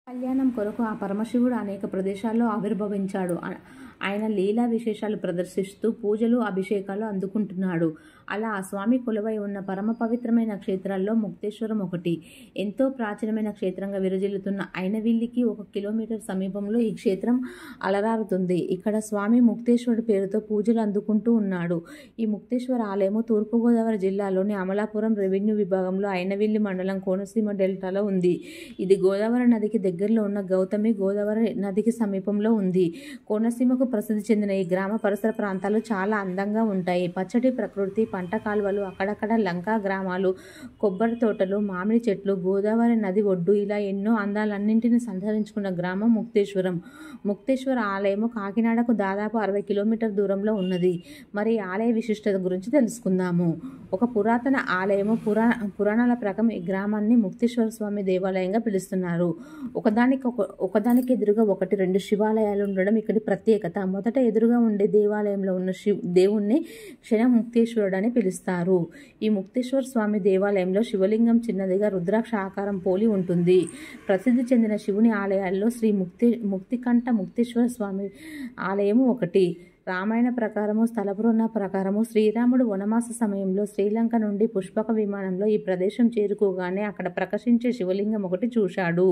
కళ్యాణం కొరకు ఆ పరమశివుడు అనేక ప్రదేశాల్లో ఆవిర్భవించాడు. ఆయన లీలా విశేషాలు ప్రదర్శిస్తూ పూజలు, అభిషేకాలు అందుకుంటున్నాడు. అలా ఆ స్వామి కొలువై ఉన్న పరమ పవిత్రమైన క్షేత్రాల్లో ముక్తేశ్వరం ఒకటి. ఎంతో ప్రాచీనమైన క్షేత్రంగా విరజిల్లుతున్న అయినవిల్లికి 1 కిలోమీటర్ సమీపంలో ఈ క్షేత్రం అలరారుతుంది. ఇక్కడ స్వామి ముక్తేశ్వరుడు పేరుతో పూజలు అందుకుంటూ ఉన్నాడు. ఈ ముక్తేశ్వర ఆలయము తూర్పుగోదావరి జిల్లాలోని అమలాపురం రెవెన్యూ విభాగంలో అయినవిల్లి మండలం కోనసీమ డెల్టాలో ఉంది. ఇది గోదావరి నదికి దగ్గరలో ఉన్న గౌతమి గోదావరి నదికి సమీపంలో ఉంది. కోనసీమకు ప్రసిద్ధి చెందిన ఈ గ్రామ పరిసర ప్రాంతాలు చాలా అందంగా ఉంటాయి. పచ్చటి ప్రకృతి, పంట కాలువలు, అక్కడక్కడ లంకా గ్రామాలు, కొబ్బరి తోటలు, మామిడి చెట్లు, గోదావరి నది ఒడ్డు, ఇలా ఎన్నో అందాలన్నింటినీ సంతరించుకున్న గ్రామం ముక్తేశ్వరం. ముక్తేశ్వర ఆలయము కాకినాడకు దాదాపు 60 కిలోమీటర్ దూరంలో ఉన్నది. మరి ఆలయ విశిష్టత గురించి తెలుసుకుందాము. ఒక పురాతన ఆలయము. పురాణాల ప్రకారం ఈ గ్రామాన్ని ముక్తేశ్వర స్వామి దేవాలయంగా పిలుస్తున్నారు. ఒకదానికి ఎదురుగా 2 శివాలయాలు ఉండడం ఇక్కడి ప్రత్యేకత. మొదట ఎదురుగా ఉండే దేవాలయంలో ఉన్న దేవుణ్ణి క్షణముక్తేశ్వరుడు అని పిలుస్తారు. ఈ ముక్తేశ్వర స్వామి దేవాలయంలో శివలింగం చిన్నదిగా రుద్రాక్ష ఆకారం పోలి ఉంటుంది. ప్రసిద్ధి చెందిన శివుని ఆలయాల్లో శ్రీ ముక్తికంఠ ముక్తేశ్వర స్వామి ఆలయము ఒకటి. రామాయణ ప్రకారము, స్థల పురాణ ప్రకారము శ్రీరాముడు వనవాస సమయంలో శ్రీలంక నుండి పుష్పక విమానంలో ఈ ప్రదేశం చేరుకోగానే అక్కడ ప్రకాశించే శివలింగం ఒకటి చూశాడు.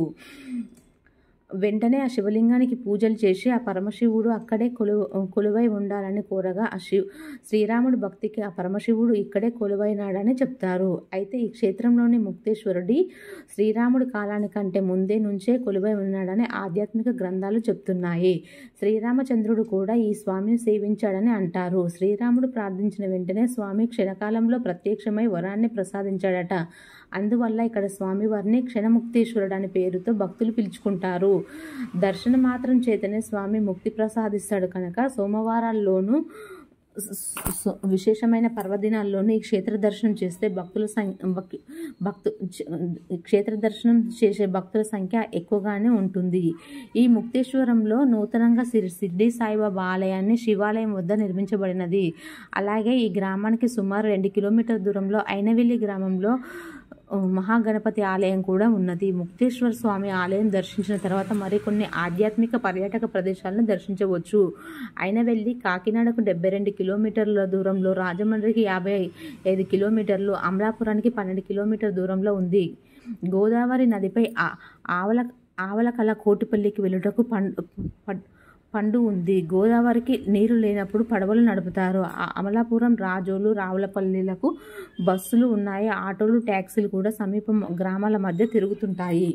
వెంటనే ఆ శివలింగానికి పూజలు చేసి ఆ పరమశివుడు అక్కడే కొలువై ఉండాలని కోరగా శ్రీరాముడు భక్తికి ఆ పరమశివుడు ఇక్కడే కొలువైనాడని చెప్తారు. అయితే ఈ క్షేత్రంలోని ముక్తేశ్వరుడి శ్రీరాముడి కాలానికంటే ముందే నుంచే కొలువై ఉన్నాడని ఆధ్యాత్మిక గ్రంథాలు చెప్తున్నాయి. శ్రీరామచంద్రుడు కూడా ఈ స్వామిని సేవించాడని అంటారు. శ్రీరాముడు ప్రార్థించిన వెంటనే స్వామి క్షణకాలంలో ప్రత్యక్షమై వరాన్ని ప్రసాదించాడట. అందువల్ల ఇక్కడ స్వామివారిని క్షణముక్తేశ్వరుడు అనే పేరుతో భక్తులు పిలుచుకుంటారు. దర్శన మాత్రం చేతనే స్వామి ముక్తి ప్రసాదిస్తాడు కనుక సోమవారాల్లోనూ విశేషమైన పర్వదినాల్లోనూ ఈ క్షేత్ర దర్శనం చేస్తే క్షేత్ర దర్శనం చేసే భక్తుల సంఖ్య ఎక్కువగానే ఉంటుంది. ఈ ముక్తేశ్వరంలో నూతనంగా షిర్డీ సాయిబాబా ఆలయాన్ని శివాలయం వద్ద నిర్మించబడినది. అలాగే ఈ గ్రామానికి సుమారు 2 కిలోమీటర్ల దూరంలో అయినవిల్లి గ్రామంలో మహాగణపతి ఆలయం కూడా ఉన్నది. ముక్తేశ్వర స్వామి ఆలయం దర్శించిన తర్వాత మరికొన్ని ఆధ్యాత్మిక పర్యాటక ప్రదేశాలను దర్శించవచ్చు. అయినవెల్లి కాకినాడకు 72 కిలోమీటర్ల దూరంలో, రాజమండ్రికి 55 కిలోమీటర్లు, అమలాపురానికి 12 కిలోమీటర్ల దూరంలో ఉంది. గోదావరి నదిపై ఆవలకల కోటిపల్లికి వెళ్ళుటకు పండు ఉంది. గోదావరికి నీరు లేనప్పుడు పడవలు నడుపుతారు. అమలాపురం, రాజోలు, రావులపల్లిలకు బస్సులు ఉన్నాయి. ఆటోలు, ట్యాక్సీలు కూడా సమీప గ్రామాల మధ్య తిరుగుతుంటాయి.